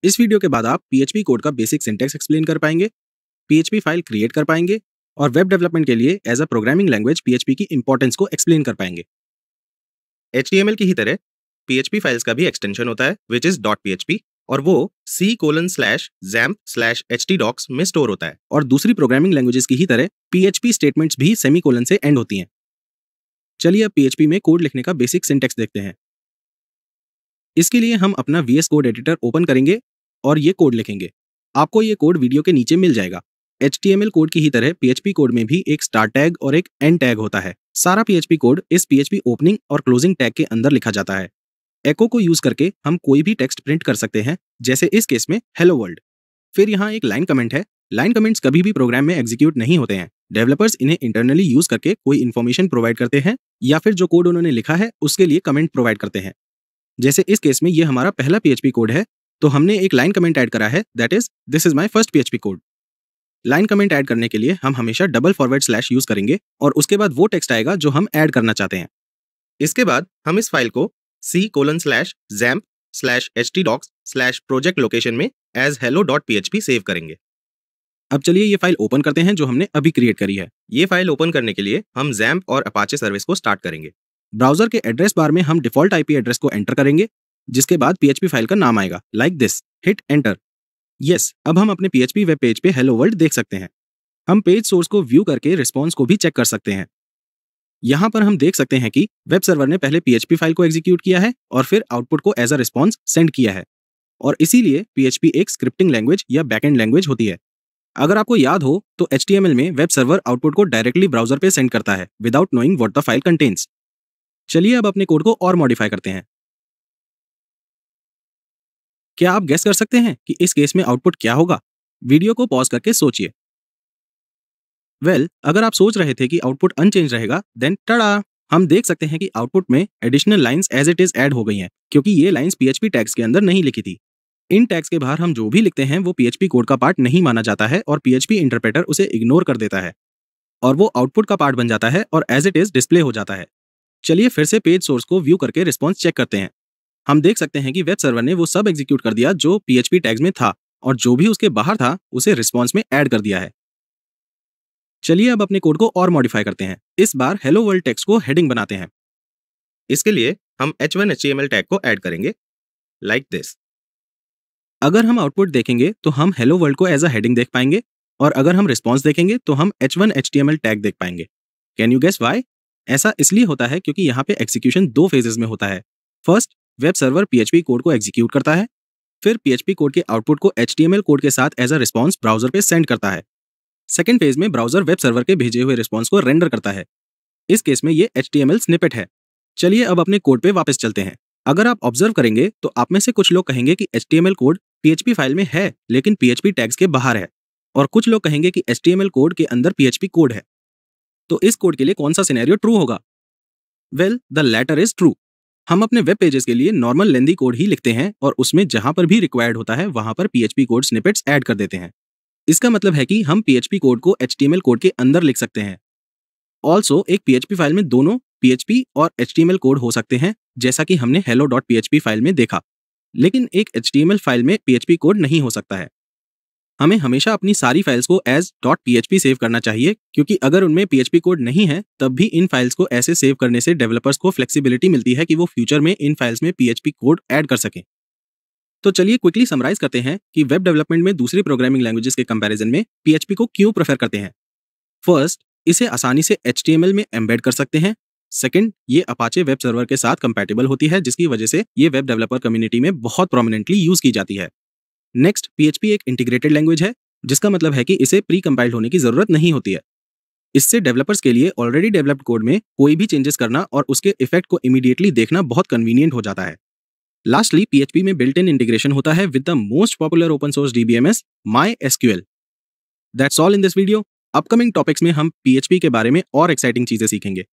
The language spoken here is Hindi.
इस वीडियो के बाद आप PHP कोड का बेसिक सिंटैक्स एक्सप्लेन कर पाएंगे, PHP फाइल क्रिएट कर पाएंगे और वेब डेवलपमेंट के लिए as a programming language PHP की इंपॉर्टेंस को एक्सप्लेन कर पाएंगे। HTML की ही तरह PHP फाइल्स का भी एक्सटेंशन होता है विच इज .php और वो C:\XAMPP/htdocs में स्टोर होता है। और दूसरी प्रोग्रामिंग लैंग्वेजेस की ही तरह PHP स्टेटमेंट्स भी सेमीकोलन से एंड होती हैं। चलिए अब PHP में कोड लिखने का बेसिक सिंटैक्स देखते हैं। इसके लिए हम अपना VS कोड एडिटर ओपन करेंगे और ये कोड लिखेंगे। आपको ये कोड वीडियो के नीचे मिल जाएगा। HTML कोड की ही तरह PHP कोड में भी एक स्टार्ट टैग और एक एंड टैग होता है। सारा PHP कोड इस PHP ओपनिंग और क्लोजिंग टैग के अंदर लिखा जाता है। एको को यूज करके हम कोई भी टेक्स्ट प्रिंट कर सकते हैं, जैसे इस केस में हेलो वर्ल्ड। फिर यहाँ एक लाइन कमेंट है। लाइन कमेंट्स कभी भी प्रोग्राम में एग्जीक्यूट नहीं होते हैं। डेवलपर्स इन्हें इंटरनली यूज करके कोई इन्फॉर्मेशन प्रोवाइड करते हैं या फिर जो कोड उन्होंने लिखा है उसके लिए कमेंट प्रोवाइड करते हैं। जैसे इस केस में ये हमारा पहला PHP कोड है, तो हमने एक लाइन कमेंट ऐड करा है, that is this is my first PHP code. Line comment add करने के लिए हम हमेशा डबल फॉरवर्ड स्लैश यूज करेंगे और उसके बाद वो टेक्स्ट आएगा जो हम ऐड करना चाहते हैं। इसके बाद हम इस फाइल को C:\XAMPP/htdocs/project लोकेशन में एज hello.php सेव करेंगे। अब चलिए ये फाइल ओपन करते हैं जो हमने अभी क्रिएट करी है। ये फाइल ओपन करने के लिए हम XAMPP और अपाचे सर्विस को स्टार्ट करेंगे। ब्राउजर के एड्रेस बार में हम डिफॉल्ट IP एड्रेस को एंटर करेंगे, जिसके बाद PHP फाइल का नाम आएगा like this. Hit enter. Yes, अब हम अपने PHP वेब पेज पे हेलो वर्ल्ड देख सकते हैं। हम पेज सोर्स को व्यू करके रिस्पॉन्स को भी चेक कर सकते हैं। यहाँ पर हम देख सकते हैं कि वेब सर्वर ने पहले PHP फाइल को एग्जीक्यूट किया है और फिर आउटपुट को एज अ रिस्पॉन्स सेंड किया है। और इसीलिए PHP एक स्क्रिप्टिंग लैंग्वेज या बैकएंड लैंग्वेज होती है। अगर आपको याद हो तो HTML में वेब सर्वर आउटपुट को डायरेक्टली ब्राउजर पे सेंड करता है without knowing what the file contains. चलिए अब अपने कोड को और मॉडिफाई करते हैं। क्या आप गेस कर सकते हैं कि इस केस में आउटपुट क्या होगा? वीडियो को पॉज करके सोचिए। अगर आप सोच रहे थे कि आउटपुट अनचेंज रहेगा, देन टड़ा, हम देख सकते हैं कि आउटपुट में additional lines as it is add हो गई हैं, क्योंकि ये लाइंस PHP टैग्स के अंदर नहीं लिखी थी। इन टैग्स के बाहर हम जो भी लिखते हैं वो PHP कोड का पार्ट नहीं माना जाता है और PHP इंटरप्रेटर उसे इग्नोर कर देता है और वो आउटपुट का पार्ट बन जाता है और एज इट इज डिस्प्ले हो जाता है। चलिए फिर से पेज सोर्स को व्यू करके रिस्पॉन्स चेक करते हैं। हम देख सकते हैं कि वेब सर्वर ने वो सब एग्जीक्यूट कर दिया जो PHP टैग्स में था और जो भी उसके बाहर था उसे रिस्पॉन्स में ऐड कर दिया है। चलिए अब अपने कोड को और मॉडिफाई करते हैं। इस बार हेलो वर्ल्ड टेक्स्ट को हेडिंग बनाते हैं। इसके लिए हम h1 टैग को ऐड करेंगे लाइक दिस। अगर हम आउटपुट देखेंगे तो हम हेलो वर्ल्ड को एज अ हेडिंग देख पाएंगे और अगर हम रिस्पॉन्स देखेंगे तो हम h1 टैग देख पाएंगे। Can you guess why? ऐसा इसलिए होता है क्योंकि यहाँ पे एग्जीक्यूशन दो फेजेस में होता है। First, web server PHP code को एग्जीक्यूट करता है, फिर PHP कोड के आउटपुट को HTML कोड के साथ एज अ रिस्पॉन्स ब्राउजर पे सेंड करता है। सेकेंड फेज में ब्राउजर वेब सर्वर के भेजे हुए रिस्पॉन्स को रेंडर करता है। इस केस में ये HTML स्निपेट है। चलिए अब अपने कोड पे वापस चलते हैं। अगर आप ऑब्जर्व करेंगे तो आप में से कुछ लोग कहेंगे कि HTML कोड PHP फाइल में है लेकिन PHP टैग्स के बाहर है, और कुछ लोग कहेंगे कि HTML कोड के अंदर PHP कोड है। तो इस कोड के लिए कौन सा सिनेरियो ट्रू होगा? The latter is true. हम अपने वेब पेजेस के लिए नॉर्मल लेंथी कोड ही लिखते हैं और उसमें जहां पर भी रिक्वायर्ड होता है वहां पर PHP कोड स्निपेट्स ऐड कर देते हैं। इसका मतलब है कि हम PHP कोड को HTML कोड के अंदर लिख सकते हैं। ऑल्सो एक PHP फाइल में दोनों PHP और HTML कोड हो सकते हैं, जैसा कि हमने hello.php फाइल में देखा, लेकिन एक HTML फाइल में PHP कोड नहीं हो सकता है। हमें हमेशा अपनी सारी फाइल्स को एज .php सेव करना चाहिए, क्योंकि अगर उनमें PHP कोड नहीं है तब भी इन फाइल्स को ऐसे सेव करने से डेवलपर्स को फ्लेक्सिबिलिटी मिलती है कि वो फ्यूचर में इन फाइल्स में PHP कोड ऐड कर सकें। तो चलिए क्विकली समराइज करते हैं कि वेब डेवलपमेंट में दूसरी प्रोग्रामिंग लैंग्वेजेस के कंपैरिजन में PHP को क्यों प्रेफर करते हैं। फर्स्ट, इसे आसानी से HTML में एम्बेड कर सकते हैं। सेकंड, ये अपाचे वेब सर्वर के साथ कंपैटिबल होती है, जिसकी वजह से ये वेब डेवलपर कम्युनिटी में बहुत प्रोमिनेंटली यूज की जाती है। नेक्स्ट, PHP एक इंटीग्रेटेड लैंग्वेज है, जिसका मतलब है कि इसे प्री कंपाइल्ड होने की जरूरत नहीं होती है। इससे डेवलपर्स के लिए ऑलरेडी डेवलप्ड कोड में कोई भी चेंजेस करना और उसके इफेक्ट को इमीडिएटली देखना बहुत कन्वीनियंट हो जाता है। लास्टली, PHP में बिल्ट इन इंटीग्रेशन होता है with the most popular open source DBMS MySQL। That's all in this video. Upcoming topics में हम PHP के बारे में और एक्साइटिंग चीजें सीखेंगे।